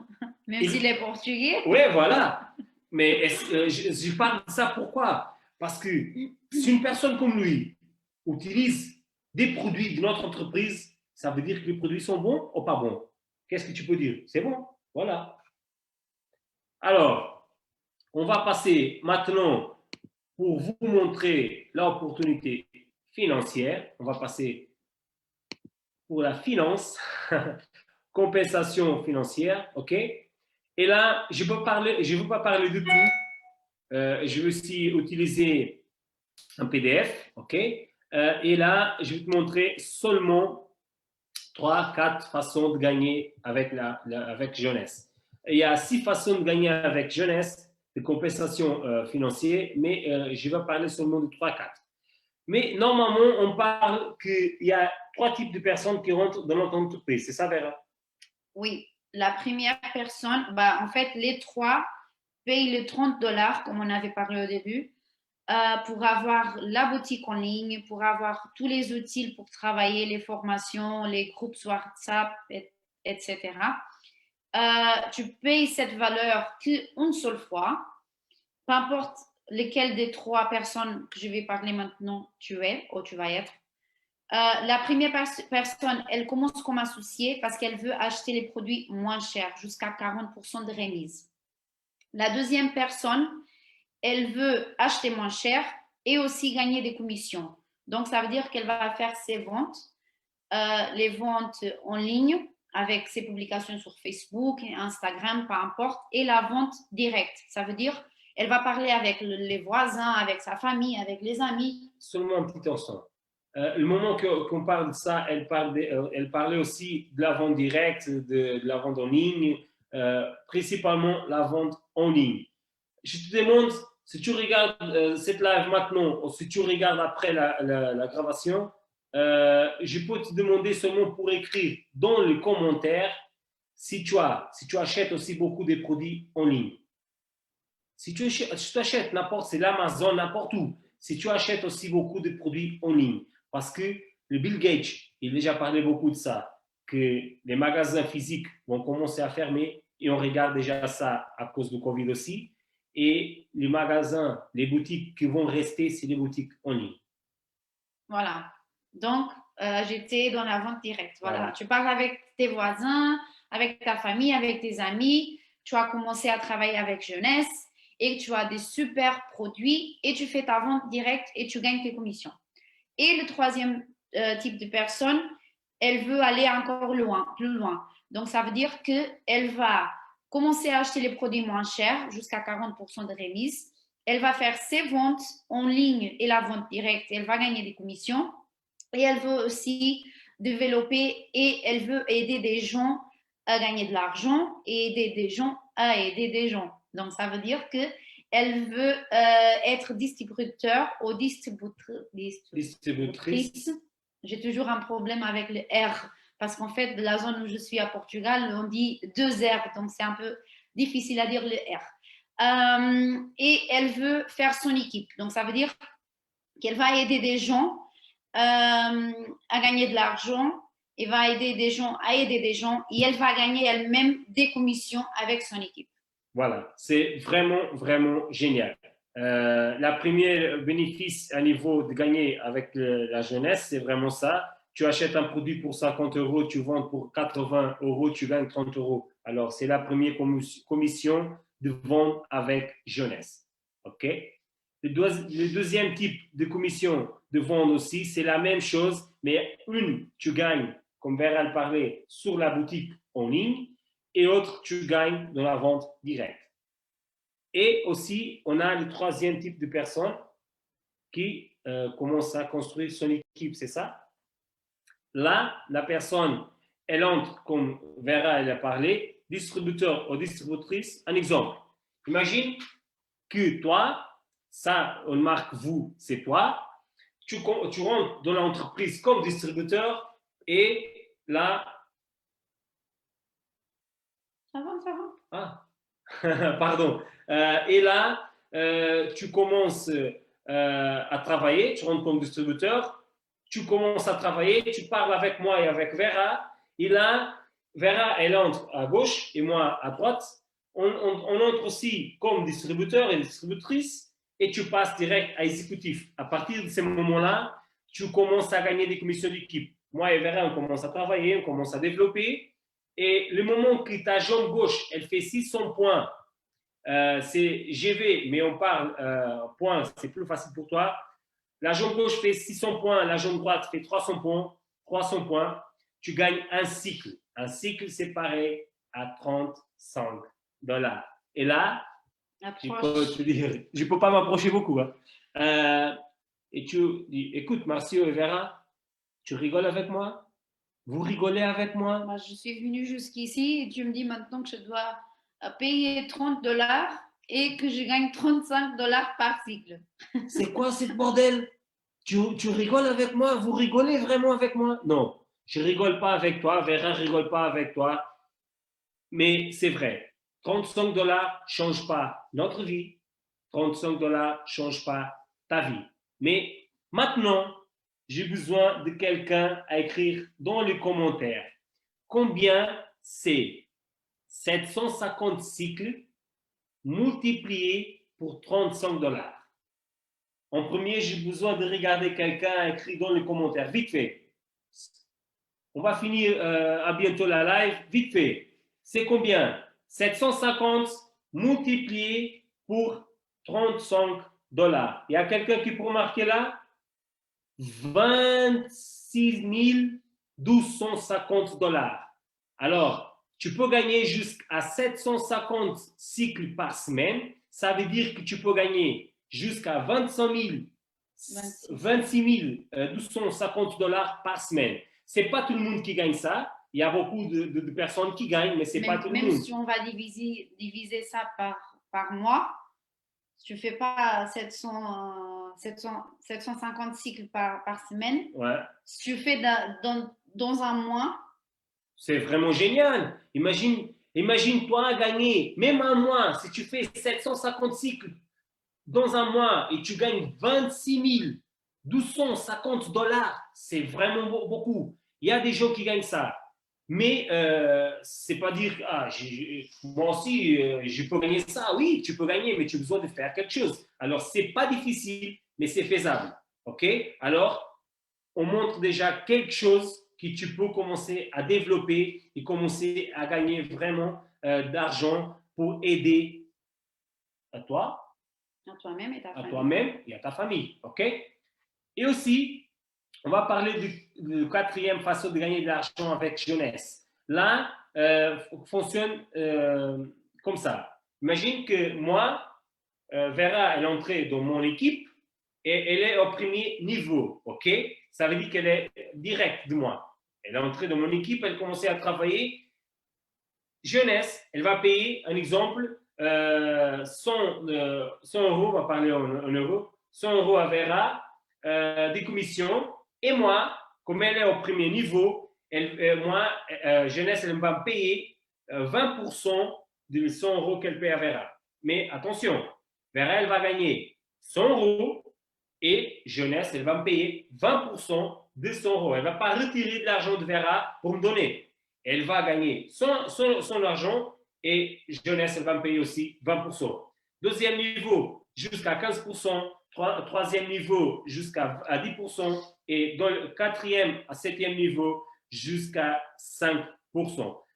Même s'il est portugais. oui, voilà. Mais je parle de ça pourquoi? Parce que si une personne comme lui utilise des produits de notre entreprise, ça veut dire que les produits sont bons ou pas bons. Qu'est-ce que tu peux dire? C'est bon. Voilà. Alors, on va passer maintenant pour vous montrer l'opportunité financière. On va passer pour la finance, compensation financière, ok? Et là, je ne veux pas parler de tout. Je vais aussi utiliser un PDF, ok? Et là, je vais te montrer seulement 3, 4 façons de gagner avec jeunesse. Il y a 6 façons de gagner avec jeunesse de compensation financière, mais je vais parler seulement de 3, 4. Mais normalement, on parle qu'il y a 3 types de personnes qui rentrent dans notre entreprise. C'est ça, Vera? Oui, la première personne, bah, en fait, les trois payent les $30, comme on avait parlé au début, pour avoir la boutique en ligne, pour avoir tous les outils pour travailler, les formations, les groupes sur WhatsApp, etc. Tu payes cette valeur qu'une seule fois, peu importe lesquelles des trois personnes que je vais parler maintenant tu es ou tu vas être. La première personne, elle commence comme associée parce qu'elle veut acheter les produits moins chers, jusqu'à 40% de remise. La deuxième personne, elle veut acheter moins cher et aussi gagner des commissions. Donc, ça veut dire qu'elle va faire ses ventes, les ventes en ligne avec ses publications sur Facebook, Instagram, peu importe, et la vente directe. Ça veut dire elle va parler avec les voisins, avec sa famille, avec les amis. Seulement un petit instant. Le moment qu'on parle de ça, elle parlait aussi de la vente directe, de la vente en ligne, principalement la vente en ligne. Je te demande, si tu regardes cette live maintenant ou si tu regardes après la gravation, je peux te demander seulement pour écrire dans les commentaires si tu achètes aussi beaucoup de produits en ligne. Si tu achètes n'importe, c'est l'Amazon, n'importe où, si tu achètes aussi beaucoup de produits en ligne, parce que le Bill Gates, il a déjà parlé beaucoup de ça, que les magasins physiques vont commencer à fermer, et on regarde déjà ça à cause du Covid aussi, et les magasins, les boutiques qui vont rester, c'est les boutiques en ligne. Voilà. Donc, j'étais dans la vente directe. Voilà. Voilà. Tu parles avec tes voisins, avec ta famille, avec tes amis. Tu as commencé à travailler avec jeunesse et tu as des super produits et tu fais ta vente directe et tu gagnes tes commissions. Et le troisième type de personne, elle veut aller encore loin, plus loin. Donc, ça veut dire qu'elle va commencer à acheter les produits moins chers, jusqu'à 40% de remise. Elle va faire ses ventes en ligne et la vente directe. Elle va gagner des commissions. Et elle veut aussi développer et elle veut aider des gens à gagner de l'argent et aider des gens à aider des gens. Donc, ça veut dire que elle veut être distributeur ou distributrice. Distributrice. J'ai toujours un problème avec le R parce qu'en fait, de la zone où je suis à Portugal, on dit 2 R, donc c'est un peu difficile à dire le R. Et elle veut faire son équipe. Donc, ça veut dire qu'elle va aider des gens à gagner de l'argent et va aider des gens à aider des gens et elle va gagner elle-même des commissions avec son équipe. Voilà, c'est vraiment, vraiment génial. La première bénéfice à niveau de gagner avec la jeunesse, c'est vraiment ça. Tu achètes un produit pour 50 euros, tu vends pour 80 euros, tu gagnes 30 euros. Alors, c'est la première commission de vente avec jeunesse. OK? Le deuxième type de commission de vente aussi, c'est la même chose, mais une, tu gagnes, comme Vera le parlait, sur la boutique en ligne, et autre, tu gagnes dans la vente directe. Et aussi, on a le troisième type de personne qui commence à construire son équipe, c'est ça? Là, la personne, elle entre, comme Vera elle a parlé, distributeur ou distributrice. Un exemple. Imagine que toi, ça, on marque vous, c'est toi. Tu rentres dans l'entreprise comme distributeur et là. Ça va, ça va. Ah, pardon. Et là, tu commences à travailler, tu rentres comme distributeur, tu commences à travailler, tu parles avec moi et avec Vera, et là, Vera, elle entre à gauche et moi à droite. On entre aussi comme distributeur et distributrice, et tu passes direct à exécutif. À partir de ce moment-là, tu commences à gagner des commissions d'équipe. Moi et Vera, on commence à travailler, on commence à développer. Et le moment que ta jambe gauche, elle fait 600 points, c'est GV, mais on parle points, c'est plus facile pour toi. La jambe gauche fait 600 points, la jambe droite fait 300 points. 300 points, tu gagnes un cycle. Un cycle, c'est pareil à 35 dollars. Et là, je ne peux pas m'approcher beaucoup. Hein. Et tu dis, écoute, Marcio et Vera, tu rigoles avec moi? Vous rigolez avec moi? Moi, je suis venue jusqu'ici et tu me dis maintenant que je dois payer 30 dollars et que je gagne 35 dollars par cycle. C'est quoi ce bordel? Tu rigoles avec moi? Vous rigolez vraiment avec moi? Non, je rigole pas avec toi. Vera rigole pas avec toi. Mais c'est vrai. 35 dollars ne change pas notre vie. 35 dollars ne change pas ta vie. Mais maintenant, j'ai besoin de quelqu'un à écrire dans les commentaires combien c'est 750 cycles multiplié pour 35 dollars. En premier, j'ai besoin de regarder quelqu'un écrit dans les commentaires. Vite fait. On va finir à bientôt la live. Vite fait. C'est combien? 750 multiplié pour 35 dollars. Il y a quelqu'un qui peut marquer là? 26 250 dollars. Alors, tu peux gagner jusqu'à 750 cycles par semaine. Ça veut dire que tu peux gagner jusqu'à 26 250 dollars par semaine. Ce n'est pas tout le monde qui gagne ça. Il y a beaucoup de personnes qui gagnent, mais ce n'est pas tout le monde. Même si on va diviser ça par mois, tu ne fais pas 750 cycles par semaine. Ouais. Si tu fais dans un mois. C'est vraiment génial. Imagine-toi gagner, même un mois, si tu fais 750 cycles dans un mois et tu gagnes 26 250 dollars, c'est vraiment beaucoup. Il y a des gens qui gagnent ça. Mais c'est pas dire, moi aussi, je peux gagner ça. Oui, tu peux gagner, mais tu as besoin de faire quelque chose. Alors, c'est pas difficile, mais c'est faisable. OK? Alors, on montre déjà quelque chose que tu peux commencer à développer et commencer à gagner vraiment d'argent pour aider à toi, à toi-même et ta famille. À toi-même et à ta famille. OK? Et aussi, on va parler de quatrième façon de gagner de l'argent avec jeunesse. Là, fonctionne comme ça. Imagine que moi, Vera, elle est entrée dans mon équipe et elle est au premier niveau. OK? Ça veut dire qu'elle est directe de moi. Elle est entrée dans mon équipe, elle commençait à travailler. Jeunesse, elle va payer, un exemple, 100 euros, on va parler en euros, 100 euros à Vera, des commissions. Et moi, comme elle est au premier niveau, Moi, Jeunesse, elle va me payer 20% de 100 euros qu'elle paie à Vera. Mais attention, Vera, elle va gagner 100 euros et Jeunesse, elle va me payer 20% de 100 euros. Elle ne va pas retirer de l'argent de Vera pour me donner. Elle va gagner son argent et Jeunesse, elle va me payer aussi 20%. Deuxième niveau, jusqu'à 15%. Troisième niveau, jusqu'à 10%. Et dans le quatrième à septième niveau, jusqu'à 5%.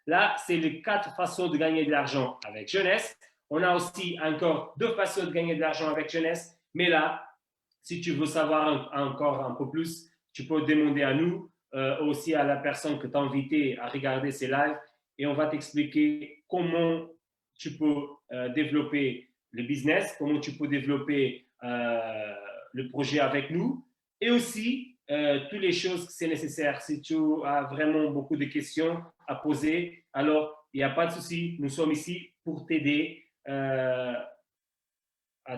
Là, c'est les 4 façons de gagner de l'argent avec Jeunesse. On a aussi encore 2 façons de gagner de l'argent avec Jeunesse. Mais là, si tu veux savoir encore un peu plus, tu peux demander à nous, aussi à la personne que tu as invitée à regarder ces lives, et on va t'expliquer comment tu peux développer le business, comment tu peux développer le projet avec nous, et aussi toutes les choses que c'est nécessaire. Si tu as vraiment beaucoup de questions à poser, alors il n'y a pas de souci, nous sommes ici pour t'aider à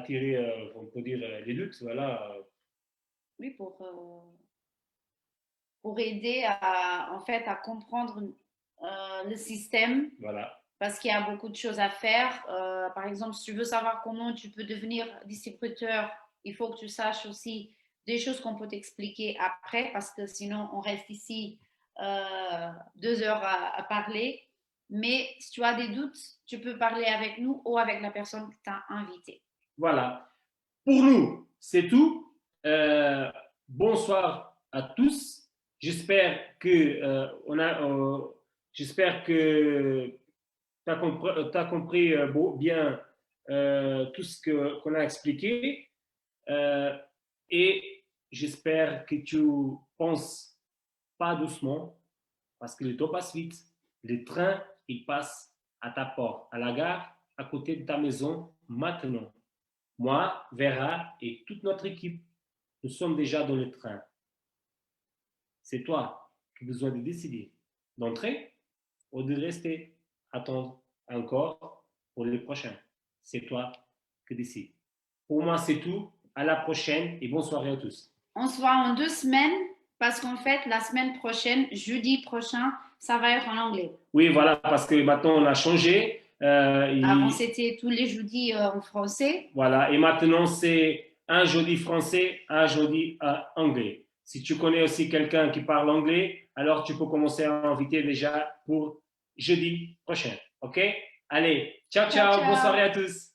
tirer, on peut dire, les doutes, voilà. Oui, pour aider en fait, à comprendre le système. Voilà. Parce qu'il y a beaucoup de choses à faire. Par exemple, si tu veux savoir comment tu peux devenir distributeur, il faut que tu saches aussi des choses qu'on peut t'expliquer après, parce que sinon, on reste ici 2 heures à parler. Mais si tu as des doutes, tu peux parler avec nous ou avec la personne que tu as invitée. Voilà. Pour nous, c'est tout. Bonsoir à tous. J'espère que j'espère que tu as compris bien tout ce qu'on a expliqué. Et j'espère que tu penses pas doucement parce que le temps passe vite. Le train, il passe à ta porte, à la gare, à côté de ta maison, maintenant. Moi, Vera et toute notre équipe, nous sommes déjà dans le train. C'est toi qui as besoin de décider d'entrer ou de rester, attendre encore pour le prochain. C'est toi qui décides. Pour moi, c'est tout. À la prochaine et bonne soirée à tous. On se voit en 2 semaines parce qu'en fait, la semaine prochaine, jeudi prochain, ça va être en anglais. Oui, voilà, parce que maintenant, on a changé. Avant, c'était tous les jeudis en français. Voilà, et maintenant, c'est un jeudi français, un jeudi anglais. Si tu connais aussi quelqu'un qui parle anglais, alors tu peux commencer à inviter déjà pour jeudi prochain. OK? Allez, ciao, ciao, bonne soirée à tous.